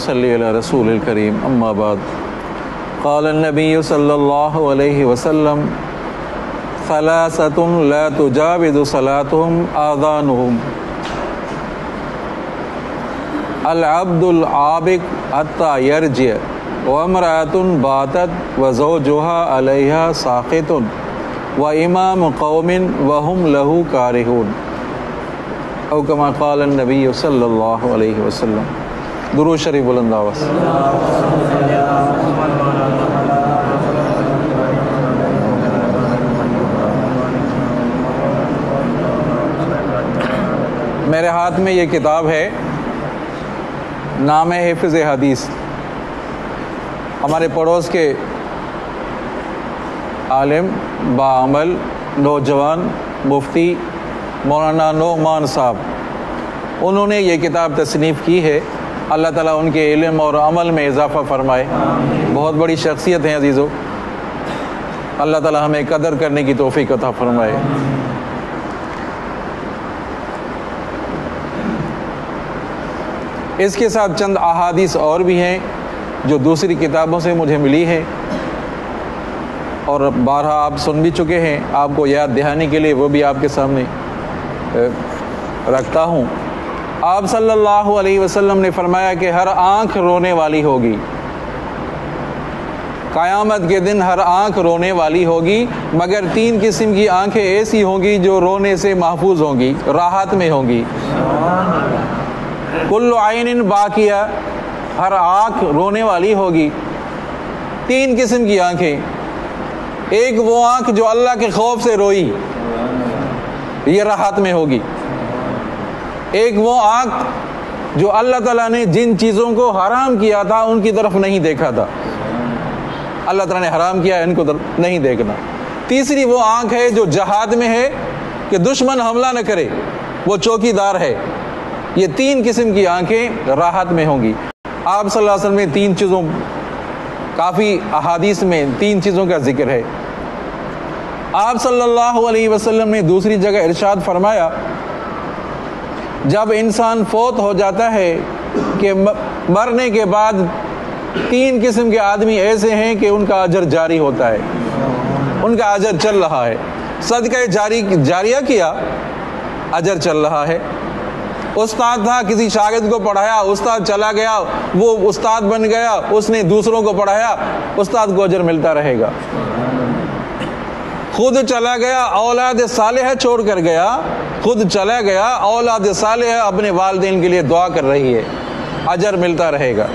صلی علی رسول الکریم اما بعد قال النبی صلی اللہ علیہ وسلم ثلاثۃ لا تجاوز صلاتهم آذانهم العبد العابق حتى يرجع وامرأة باتت وزوجها عليها ساخط وإمام قوم وهم له كارهون او كما قال النبی صلی اللہ علیہ وسلم۔ درود شریف بلند آواز۔ میرے ہاتھ میں یہ کتاب ہے، نام ہے حفظ حدیث۔ ہمارے پڑوس کے عالم باعمل نوجوان مفتی مولانا نعمان صاحب، انہوں نے یہ کتاب تصنیف کی ہے۔ اللہ تعالیٰ ان کے علم اور عمل میں اضافہ فرمائے۔ بہت بڑی شخصیت ہیں عزیزو، اللہ تعالیٰ ہمیں قدر کرنے کی توفیق عطا فرمائے۔ اس کے ساتھ چند احادیث اور بھی ہیں جو دوسری کتابوں سے مجھے ملی ہے اور بارہا آپ سن بھی چکے ہیں، آپ کو یاد دہانی کے لیے وہ بھی آپ کے سامنے رکھتا ہوں۔ آپ صلی اللہ علیہ وسلم نے فرمایا کہ ہر آنکھ رونے والی ہوگی، قیامت کے دن ہر آنکھ رونے والی ہوگی، مگر تین قسم کی آنکھیں ایسی ہوں گی جو رونے سے محفوظ ہوں گی، راحت میں ہوں گی۔ کل عین باقیہ، ہر آنکھ رونے والی ہوگی۔ تین قسم کی آنکھیں، ایک وہ آنکھ جو اللہ کے خوف سے روئی، یہ راحت میں ہوگی۔ ایک وہ آنکھ جو اللہ تعالیٰ نے جن چیزوں کو حرام کیا تھا ان کی طرف نہیں دیکھا تھا، اللہ تعالیٰ نے حرام کیا ان کو نہیں دیکھنا۔ تیسری وہ آنکھ ہے جو جہاد میں ہے کہ دشمن حملہ نہ کرے، وہ چوکی دار ہے۔ یہ تین قسم کی آنکھیں راحت میں ہوں گی۔ آپ صلی اللہ علیہ وسلم میں تین چیزوں، کافی احادیث میں تین چیزوں کا ذکر ہے۔ آپ صلی اللہ علیہ وسلم نے دوسری جگہ ارشاد فرمایا، جب انسان فوت ہو جاتا ہے کہ مرنے کے بعد تین قسم کے آدمی ایسے ہیں کہ ان کا اجر جاری ہوتا ہے، ان کا اجر چل رہا ہے، صدقہ جاریہ کیا، اجر چل رہا ہے۔ استاد تھا، کسی شاگرد کو پڑھایا، استاد چلا گیا، وہ استاد بن گیا، اس نے دوسروں کو پڑھایا، استاد کو اجر ملتا رہے گا۔ خود چلا گیا، اولاد صالحہ چھوڑ کر گیا، خود چلا گیا، اولاد صالحہ اپنے والدین کے لیے دعا کر رہی ہے، اجر ملتا رہے گا۔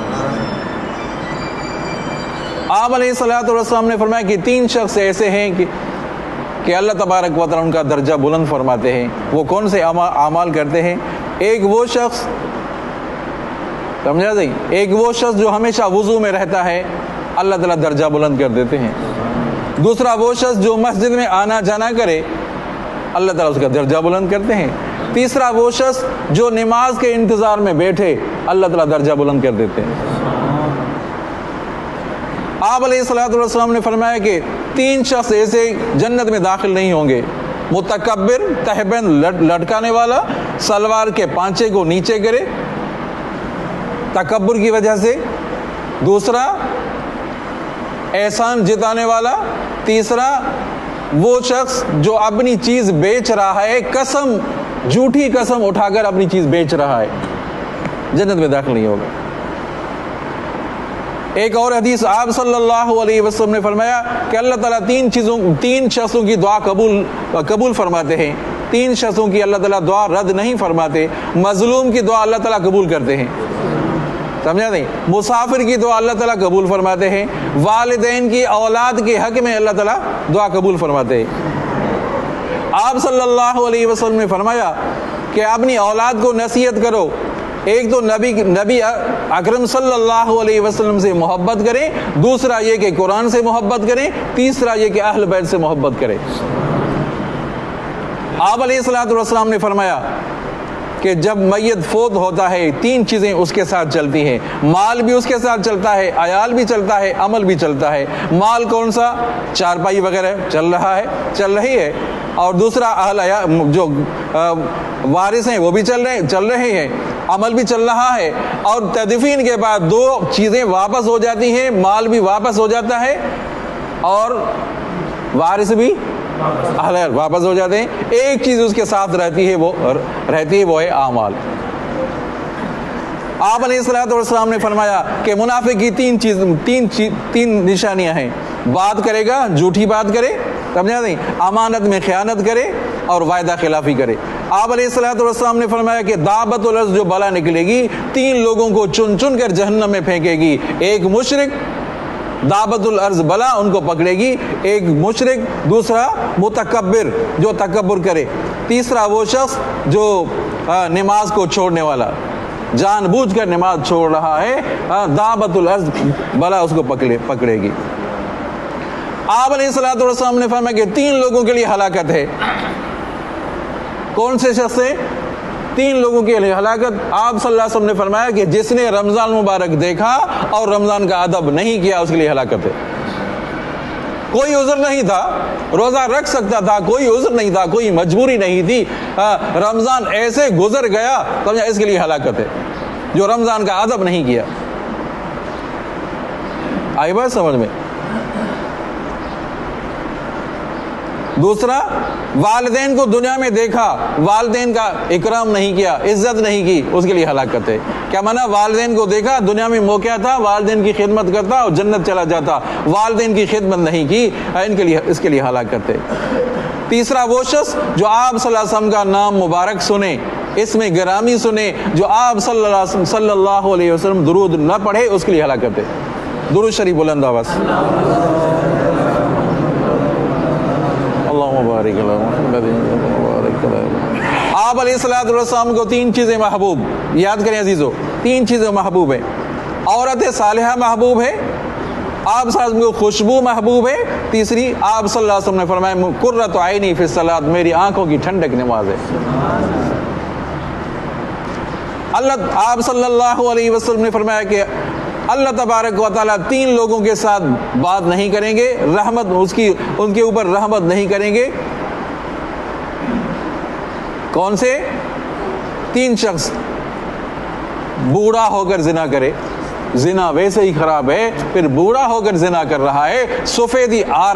آپ علیہ الصلوۃ والسلام نے فرمایا کہ تین شخص ایسے ہیں کہ اللہ تبارک و تعالیٰ ان کا درجہ بلند فرماتے ہیں۔ وہ کون سے اعمال کرتے ہیں؟ ایک وہ شخص، سمجھا نہیں، ایک وہ شخص جو ہمیشہ وضو میں رہتا ہے، اللہ تعالیٰ درجہ بلند کر دیتے ہیں۔ دوسرا وہ شخص جو مسجد میں آنا جانا کرے، اللہ تعالیٰ اس کا درجہ بلند کرتے ہیں۔ تیسرا وہ شخص جو نماز کے انتظار میں بیٹھے، اللہ تعالیٰ درجہ بلند کر دیتے ہیں۔ آپ علیہ الصلوۃ والسلام نے فرمایا کہ تین شخص ایسے جنت میں داخل نہیں ہوں گے، متکبر، تہبند لٹکانے والا، سلوار کے پانچے کو نیچے کرے تکبر کی وجہ سے، دوسرا احسان جتانے والا، تیسرا وہ شخص جو اپنی چیز بیچ رہا ہے، قسم، جھوٹی قسم اٹھا کر اپنی چیز بیچ رہا ہے، جنت میں داخل نہیں ہوگا۔ ایک اور حدیث آپ صلی اللہ علیہ وسلم نے فرمایا کہ اللہ تعالیٰ تین شخصوں کی دعا قبول فرماتے ہیں، تین شخصوں کی اللہ تعالیٰ دعا رد نہیں فرماتے۔ مظلوم کی دعا اللہ تعالیٰ قبول کرتے ہیں، سمجھا نہیں؟ مسافر کی دعا اللہ تعالیٰ قبول فرماتے ہیں، والدین کی اولاد کے حق میں اللہ تعالیٰ دعا قبول فرماتے ہیں۔ آپ صلی اللہ علیہ وسلم نے فرمایا کہ اپنی اولاد کو نصیحت کرو، ایک تو نبی اکرم صلی اللہ علیہ وسلم سے محبت کریں، دوسرا یہ کہ قرآن سے محبت کریں، تیسرا یہ کہ اہل بیت سے محبت کریں۔ آپ علیہ الصلوۃ والسلام نے فرمایا کہ جب میت فوت ہوتا ہے تین چیزیں اس کے ساتھ چلتی ہیں، مال بھی اس کے ساتھ چلتا ہے، عیال بھی چلتا ہے، عمل بھی چلتا ہے۔ مال کون سا؟ چارپائی وغیرہ چل رہی ہے، اور دوسرا اہل جو وارث ہیں وہ بھی چل رہے ہیں، عمل بھی چل رہا ہے، اور تدفین کے بعد دو چیزیں واپس ہو جاتی ہیں، مال بھی واپس ہو جاتا ہے اور وارث بھی اہل واپس ہو جاتے ہیں۔ ایک چیز اس کے ساتھ رہتی ہے، وہ ہے اعمال۔ آپ علیہ الصلوۃ والسلام نے فرمایا کہ منافق کی تین نشانیاں ہیں: بات کرے گا، جھوٹی بات کرے، سمجھا نہیں، امانت میں خیانت کرے اور وعدہ خلافی کرے۔ آپ علیہ الصلوۃ والسلام نے فرمایا کہ دعوت الارض جو بلا نکلے گی، تین لوگوں کو چن چن کر جہنم میں پھینکے گی۔ ایک مشرک، دعوت الارض بلا ان کو پکڑے گی، ایک مشرک، دوسرا متکبر جو تکبر کرے، تیسرا وہ شخص جو نماز کو چھوڑنے والا، جان بوجھ کر نماز چھوڑ رہا ہے، دعوت الارض بلا اس کو پکڑے گی۔ آپ علیہ الصلوۃ والسلام نے فرمایا کہ تین لوگوں کے لیے ہلاکت ہے۔ کون سے شخص ہیں؟ تین لوگوں کے لیے ہلاکت۔ آپ صلی اللہ علیہ وسلم نے فرمایا کہ جس نے رمضان مبارک دیکھا اور رمضان کا ادب نہیں کیا، اس کے لیے ہلاکت ہے۔ کوئی عذر نہیں تھا، روزہ رکھ سکتا تھا، کوئی عذر نہیں تھا، کوئی مجبوری نہیں تھی، رمضان ایسے گزر گیا، سمجھا، اس کے لیے ہلاکت ہے جو رمضان کا ادب نہیں کیا۔ آئی بات سمجھ میں؟ دوسرا، والدین کو دنیا میں دیکھا، والدین کا اکرام نہیں کیا، عزت نہیں کی، اس کے لیے ہلاکت ہے۔ کیا مانا؟ والدین کو دیکھا، دنیا میں موقع تھا، والدین کی خدمت کرتا اور جنت چلا جاتا، والدین کی خدمت نہیں کی، اس کے لیے ہلاکت ہے۔ تیسرا، وہ شخص جو آپ صلی اللہ علیہ وسلم کا نام مبارک سنے، اس میں گرامی سنے، جو آپ صلی اللہ علیہ وسلم درود نہ پڑھے، اس کے لیے ہلاکت ہے۔ درود شریف بلند آواز۔ آپ علیہ الصلوۃ والسلام کو تین چیزیں محبوب، یاد کریں عزیزو، تین چیزیں محبوب ہیں۔ عورت صالحہ محبوب ہے، آپ صلی اللہ علیہ وسلم کو خوشبو محبوب ہے، تیسری آپ صلی اللہ علیہ وسلم نے فرمایا قرۃ عینی فی الصلاۃ، میری آنکھوں کی ٹھنڈک نماز ہے۔ آپ صلی اللہ علیہ وسلم نے فرمایا کہ اللہ تبارک و تعالیٰ تین لوگوں کے ساتھ بات نہیں کریں گے، رحمت ان کے اوپر رحمت نہیں کریں گے۔ کون سے؟ تین شخص، بوڑھا ہو کر زنا کرے، زنا ویسے ہی خراب ہے، پھر بوڑھا ہو کر زنا کر رہا ہے، سفیدی آ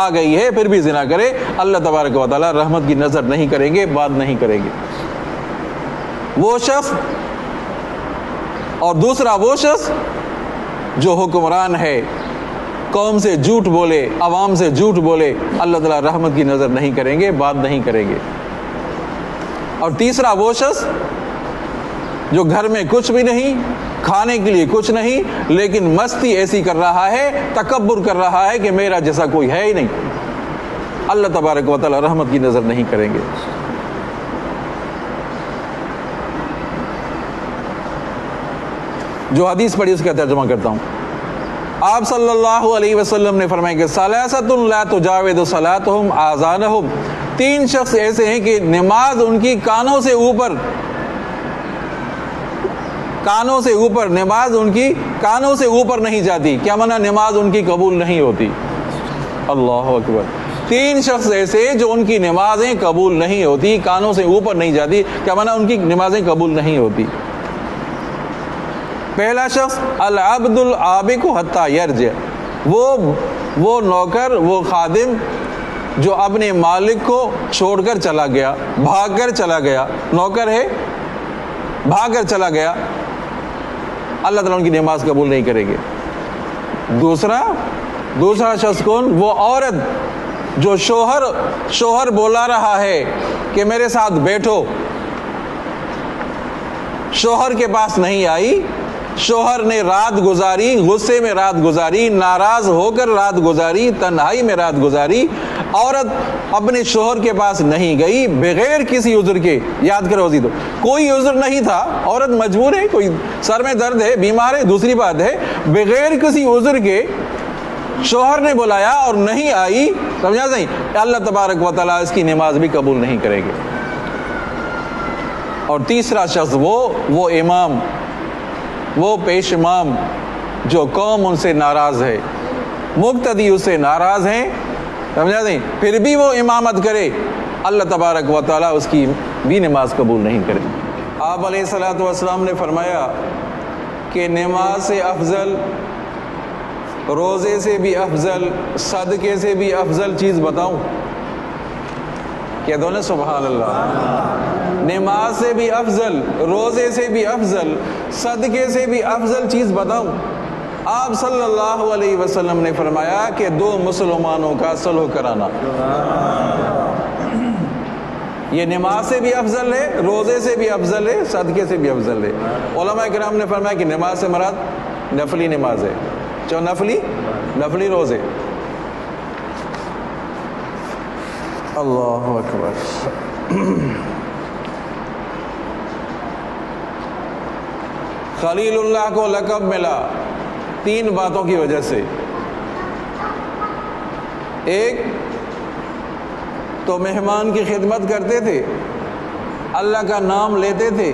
گئی ہے، پھر بھی زنا کرے، اللہ تبارک و تعالیٰ رحمت کی نظر نہیں کریں گے، بات نہیں کریں گے وہ شخص۔ اور دوسرا، وہ شخص جو حکمران ہے، قوم سے جھوٹ بولے، عوام سے جھوٹ بولے، اللہ تعالیٰ رحمت کی نظر نہیں کریں گے، بات نہیں کریں گے۔ اور تیسرا، وہ شخص جو گھر میں کچھ بھی نہیں، کھانے کے لیے کچھ نہیں، لیکن مستی ایسی کر رہا ہے، تکبر کر رہا ہے کہ میرا جیسا کوئی ہے ہی نہیں، اللہ تبارک و تعالیٰ رحمت کی نظر نہیں کریں گے۔ جو حدیث پڑھی اس کا ترجمہ کرتا ہوں۔ آپ صلی اللہ علیہ وسلم نے فرمایا کہ ثلاثۃ لا تجاوز صلاتهم آذانهم، تین شخص ایسے ہیں کہ نماز ان کی کانوں سے اوپر، نماز ان کی کانوں سے اوپر نہیں جاتی۔ کیا مانا؟ نماز ان کی قبول نہیں ہوتی۔ اللہ اکبر۔ تین شخص ایسے جو ان کی نمازیں قبول نہیں ہوتی، کانوں سے اوپر نہیں جاتی، کیا مانا؟ ان کی نمازیں قبول نہیں ہوتی۔ پہلا شخص العبد العابق حتی یرجع، وہ نوکر، وہ خادم جو اپنے مالک کو چھوڑ کر چلا گیا، بھاگ کر چلا گیا، نوکر ہے، بھاگ کر چلا گیا، اللہ تعالیٰ ان کی نماز قبول نہیں کریں گے۔ دوسرا شخص کون؟ وہ عورت جو شوہر بولا رہا ہے کہ میرے ساتھ بیٹھو، شوہر کے پاس نہیں آئی، شوہر نے رات گزاری، غصے میں رات گزاری، ناراض ہو کر رات گزاری، تنہائی میں رات گزاری، عورت اپنے شوہر کے پاس نہیں گئی بغیر کسی عذر کے۔ یاد کرو تو کوئی عذر نہیں تھا، عورت مجبور ہے، کوئی سر میں درد ہے، بیمار ہے، دوسری بات ہے، بغیر کسی عذر کے شوہر نے بلایا اور نہیں آئی، سمجھا نہیں، اللہ تبارک و تعالیٰ اس کی نماز بھی قبول نہیں کرے گے۔ اور تیسرا شخص وہ امام، وہ پیش امام جو قوم ان سے ناراض ہے، مقتدی اس سے ناراض ہیں، سمجھا نہیں، پھر بھی وہ امامت کرے، اللہ تبارک و تعالیٰ اس کی بھی نماز قبول نہیں کرے۔ آپ علیہ الصلوۃ والسلام نے فرمایا کہ نماز سے افضل، روزے سے بھی افضل، صدقے سے بھی افضل چیز بتاؤں؟ کہہ دو نا سبحان اللہ۔ نماز سے بھی افضل، روزے سے بھی افضل، صدقے سے بھی افضل چیز بتاؤں؟ آپ صلی اللہ علیہ وسلم نے فرمایا کہ دو مسلمانوں کا صلح کرانا۔ یہ نماز سے بھی افضل ہے، روزے سے بھی افضل ہے، صدقے سے بھی افضل ہے۔ علماء کرام نے فرمایا کہ نماز سے مراد نفلی نماز ہے، جو نفلی روزے۔ اللہ اکبر۔ خلیل اللہ کو لقب ملا 3 باتوں کی وجہ سے۔ ایک تو مہمان کی خدمت کرتے تھے، اللہ کا نام لیتے تھے،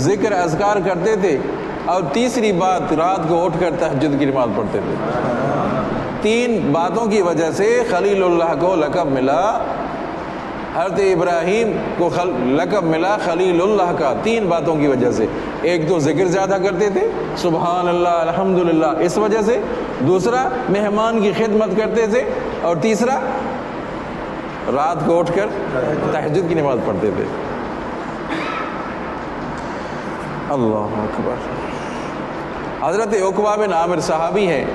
ذکر اذکار کرتے تھے، اور تیسری بات رات کو اٹھ کر تہجد کی نماز پڑھتے تھے۔ 3 باتوں کی وجہ سے خلیل اللہ کو لقب ملا۔ حضرت ابراہیم کو لقب ملا خلیل اللہ کا 3 باتوں کی وجہ سے۔ ایک تو ذکر زیادہ کرتے تھے، سبحان اللہ الحمدللہ، اس وجہ سے۔ دوسرا مہمان کی خدمت کرتے تھے، اور تیسرا رات کو اٹھ کر تہجد کی نماز پڑھتے تھے۔ اللہ اکبر۔ حضرت عقبہ بن عامر صحابی ہیں،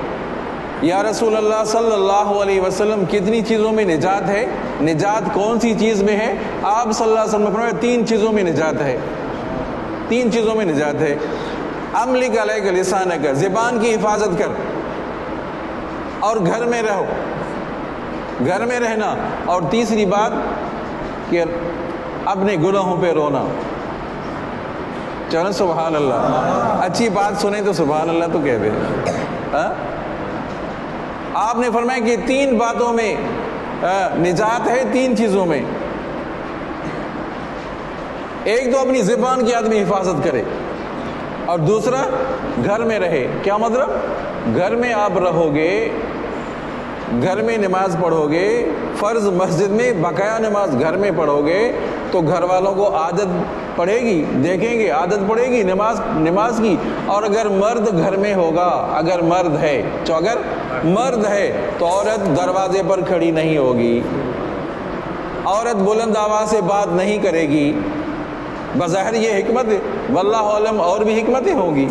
یا رسول اللہ صلی اللہ علیہ وسلم کتنی چیزوں میں نجات ہے؟ نجات کون سی چیز میں ہے؟ آپ صلی اللہ علیہ وسلم نے فرمایا 3 چیزوں میں نجات ہے، 3 چیزوں میں نجات ہے۔ املک علیک لسانک، زبان کی حفاظت کر، اور گھر میں رہو، گھر میں رہنا، اور تیسری بات کہ اپنے گناہوں پہ رونا۔ چلو سبحان اللہ، اچھی بات سنیں تو سبحان اللہ تو کہہ دیں۔ آپ نے فرمایا کہ 3 باتوں میں نجات ہے، 3 چیزوں میں۔ ایک تو اپنی زبان کی آدمی حفاظت کرے، اور دوسرا گھر میں رہے۔ کیا مطلب؟ گھر میں آپ رہو گے، گھر میں نماز پڑھو گے، فرض مسجد میں بقایا نماز گھر میں پڑھو گے، تو گھر والوں کو عادت پڑے گی، دیکھیں گے عادت پڑے گی نماز کی۔ اور اگر مرد گھر میں ہوگا، اگر مرد ہے تو عورت دروازے پر کھڑی نہیں ہوگی، عورت بلند آواز سے بات نہیں کرے گی۔ بظاہر یہ حکمت ہے، واللہ عالم اور بھی حکمتیں ہوں گی،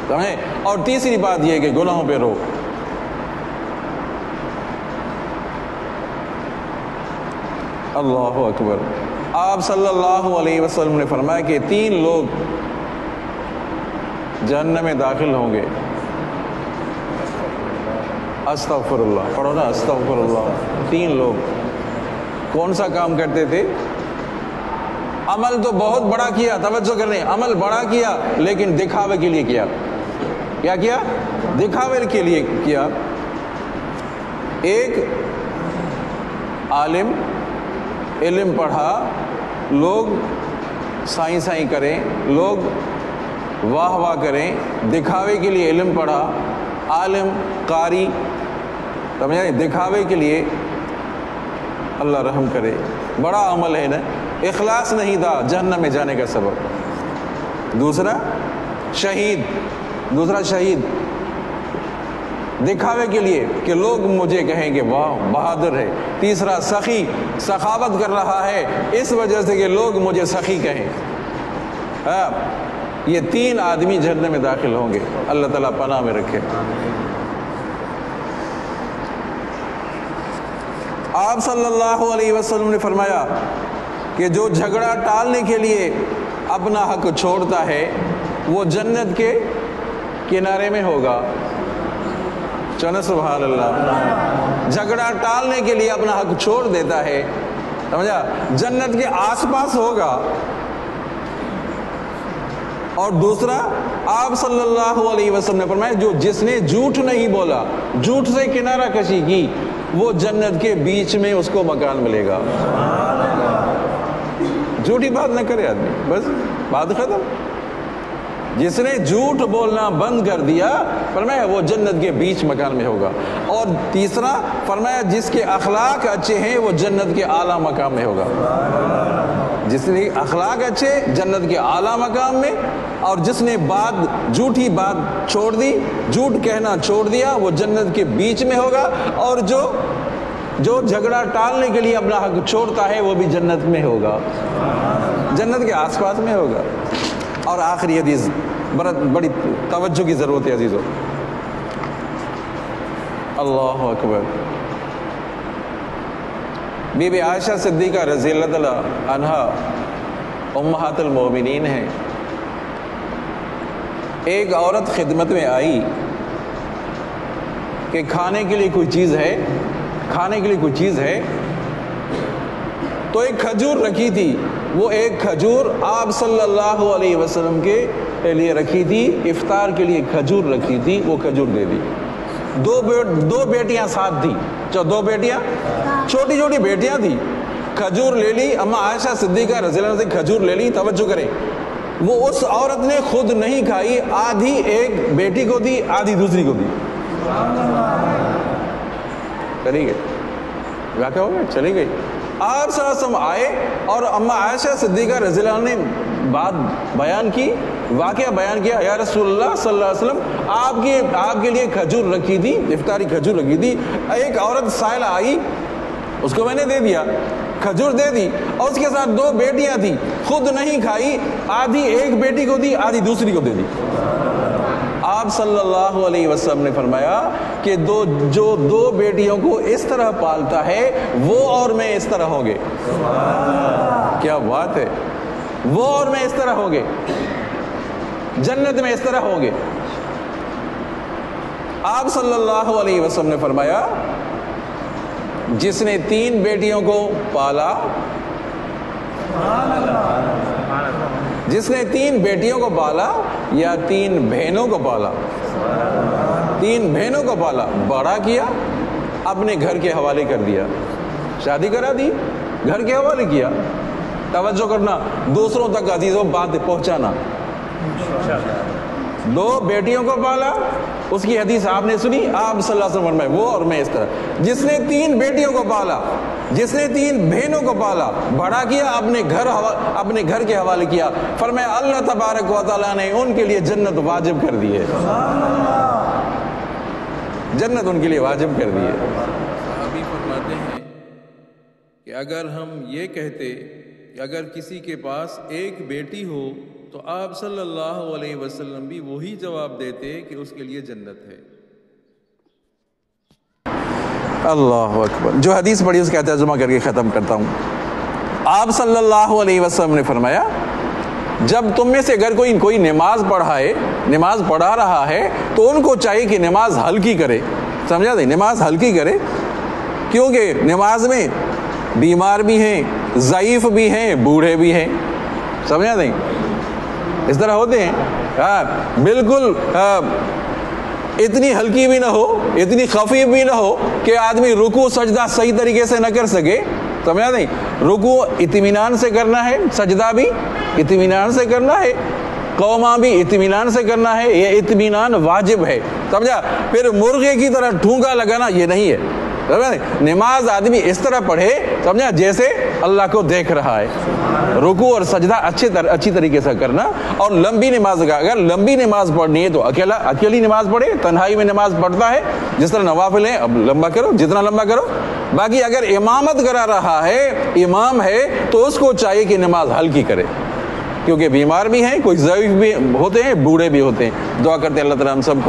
سمجھیں۔ اور تیسری بات یہ کہ گناہوں پہ رو۔ اللہ اکبر۔ آپ صلی اللہ علیہ وسلم نے فرمایا کہ 3 لوگ جہنم میں داخل ہوں گے۔ استغفر اللہ، پڑھو نا استغفر اللہ۔ 3 لوگ کون سا کام کرتے تھے؟ عمل تو بہت بڑا کیا، توجہ کریں، عمل بڑا کیا، لیکن دکھاوے کے لیے کیا۔ کیا کیا؟ دکھاوے کے لیے کیا۔ ایک عالم علم پڑھا، لوگ سائیں کریں، لوگ واہ واہ کریں، دکھاوے کے لیے علم پڑھا، عالم قاری، سمجھیں، دکھاوے کے لیے۔ اللہ رحم کرے، بڑا عمل ہے نا، اخلاص نہیں تھا، جہنم میں جانے کا سبب۔ دوسرا شہید، دکھاوے کے لیے کہ لوگ مجھے کہیں کہ واہ بہادر ہے۔ تیسرا سخی، سخاوت کر رہا ہے اس وجہ سے کہ لوگ مجھے سخی کہیں۔ یہ 3 آدمی جہنم میں داخل ہوں گے، اللہ تعالیٰ پناہ میں رکھے۔ آپ صلی اللہ علیہ وسلم نے فرمایا کہ جو جھگڑا ٹالنے کے لیے اپنا حق چھوڑتا ہے وہ جنت کے کنارے میں ہوگا۔ چلو سبحان اللہ۔ جھگڑا ٹالنے کے لیے اپنا حق چھوڑ دیتا ہے، سمجھا، جنت کے آس پاس ہوگا۔ اور دوسرا آپ صلی اللہ علیہ وسلم نے فرمایا جس نے جھوٹ نہیں بولا، جھوٹ سے کنارہ کشی کی، وہ جنت کے بیچ میں اس کو مکان ملے گا۔ جھوٹی بات نہ کرے آدمی، بس بات ختم۔ جس نے جھوٹ بولنا بند کر دیا، فرمایا وہ جنت کے بیچ مکان میں ہوگا۔ اور تیسرا فرمایا جس کے اخلاق اچھے ہیں وہ جنت کے اعلیٰ مقام میں ہوگا۔ جس نے اخلاق اچھے جنت کے اعلیٰ مقام میں، اور جس نے جھوٹی بات چھوڑ دی، جھوٹ کہنا چھوڑ دیا، وہ جنت کے بیچ میں ہوگا، اور جو جھگڑا ٹالنے کے لیے اپنا حق چھوڑتا ہے وہ بھی جنت میں ہوگا، جنت کے آس پاس میں ہوگا۔ اور آخری حدیث بڑی توجہ کی ضرورت ہے عزیزو، اللہ اکبر۔ بی بی عائشہ صدیقہ رضی اللہ تعالی عنہا امہات المومنین ہیں۔ ایک عورت خدمت میں آئی کہ کھانے کے لیے کوئی چیز ہے، تو ایک کھجور رکھی تھی، وہ ایک کھجور آپ صلی اللہ علیہ وسلم کے لیے رکھی تھی، افطار کے لیے کھجور رکھی تھی، وہ کھجور دے دی۔ دو بیٹیاں ساتھ تھی، دو بیٹیاں چھوٹی چھوٹی بیٹیاں تھی، کھجور لے لی، اما عائشہ صدیقہ رضی اللہ عنہا سے کھجور لے لی۔ توجہ کریں، وہ اس عورت نے خود نہیں کھائی، آدھی ایک بیٹی کو دی، آدھی دوسری کو دی۔ چلی گئی، واقع ہو گیا، چلی گئی۔ آپ صلی اللہ علیہ وسلم آئے اور اما عائشہ صدیقہ رضی اللہ عنہ نے بات بیان کی، واقعہ بیان کیا، یا رسول اللہ صلی اللہ علیہ وسلم آپ کے لیے کھجور رکھی تھی، افطاری کھجور رکھی تھی، ایک عورت سائلہ آئی، اس کو میں نے دے دیا، کھجور دے دی، اور اس کے ساتھ دو بیٹیاں تھیں، خود نہیں کھائی، آدھی ایک بیٹی کو دی، آدھی دوسری کو دے دی۔ آپ صلی اللہ علیہ وسلم نے فرمایا کہ جو دو بیٹیوں کو اس طرح پالتا ہے وہ اور میں اس طرح ہوں گے۔ کیا بات ہے، وہ اور میں اس طرح ہوں گے، جنت میں اس طرح ہوں گے۔ آپ صلی اللہ علیہ وسلم نے فرمایا جس نے 3 بیٹیوں کو پالا، جس نے 3 بیٹیوں کو پالا یا 3 بہنوں کو پالا، 3 بہنوں کو پالا، بڑا کیا، اپنے گھر کے حوالے کر دیا، شادی کرا دی، گھر کے حوالے کیا۔ توجہ کرنا، دوسروں تک عزیزوں بات پہنچانا۔ 2 بیٹیوں کو پالا، اس کی حدیث آپ نے سنی، آپ صلی اللہ علیہ وسلم فرمائے وہ اور میں اس طرح۔ جس نے 3 بیٹیوں کو پالا، جس نے 3 بہنوں کو پالا، بڑا کیا، اپنے گھر کے حوالے کیا، فرمایا اللہ تبارک و تعالیٰ نے ان کے لیے جنت واجب کر دی ہے، جنت ان کے لیے واجب کر دی ہے۔ صحابی فرماتے ہیں کہ اگر ہم یہ کہتے کہ اگر کسی کے پاس ایک بیٹی ہو تو آپ صلی اللہ علیہ وسلم بھی وہی جواب دیتے کہ اس کے لیے جنت ہے۔ اللہ اکبر۔ جو حدیث پڑھی اس کا ترجمہ کر کے ختم کرتا ہوں۔ آپ صلی اللہ علیہ وسلم نے فرمایا جب تم میں سے اگر کوئی نماز پڑھا رہا ہے تو ان کو چاہیے کہ نماز ہلکی کرے، سمجھا دیں، نماز ہلکی کرے، کیونکہ نماز میں بیمار بھی ہیں، ضعیف بھی ہیں، بوڑھے بھی ہیں، سمجھا دیں، اس طرح ہوتے ہیں۔ بالکل اتنی ہلکی بھی نہ ہو، اتنی خفیف بھی نہ ہو کہ آدمی رکوع سجدہ صحیح طریقے سے نہ کر سکے، سمجھا نہیں، رکوع اطمینان سے کرنا ہے، سجدہ بھی اطمینان سے کرنا ہے، قوما بھی اطمینان سے کرنا ہے، یہ اطمینان واجب ہے، سمجھا۔ پھر مرغے کی طرح ٹھونکا لگانا یہ نہیں ہے، نماز آدمی اس طرح پڑھے، سمجھا، جیسے اللہ کو دیکھ رہا ہے، رکوع اور سجدہ اچھی طریقے سے کرنا۔ اور لمبی نماز کا، اگر لمبی نماز پڑھنی ہے تو اکیلی نماز پڑھے، تنہائی میں نماز پڑھتا ہے، جس طرح نوافل ہیں اب لمبا کرو، جتنا لمبا کرو۔ باقی اگر امامت کرا رہا ہے، امام ہے، تو اس کو چاہیے کہ نماز ہلکی کرے، کیونکہ بیمار بھی ہیں، کوئی ضعیف بھی ہوتے ہیں، بوڑھے بھی ہوتے ہیں۔ دعا کرتے ہیں اللہ تعالیٰ ہم سب کو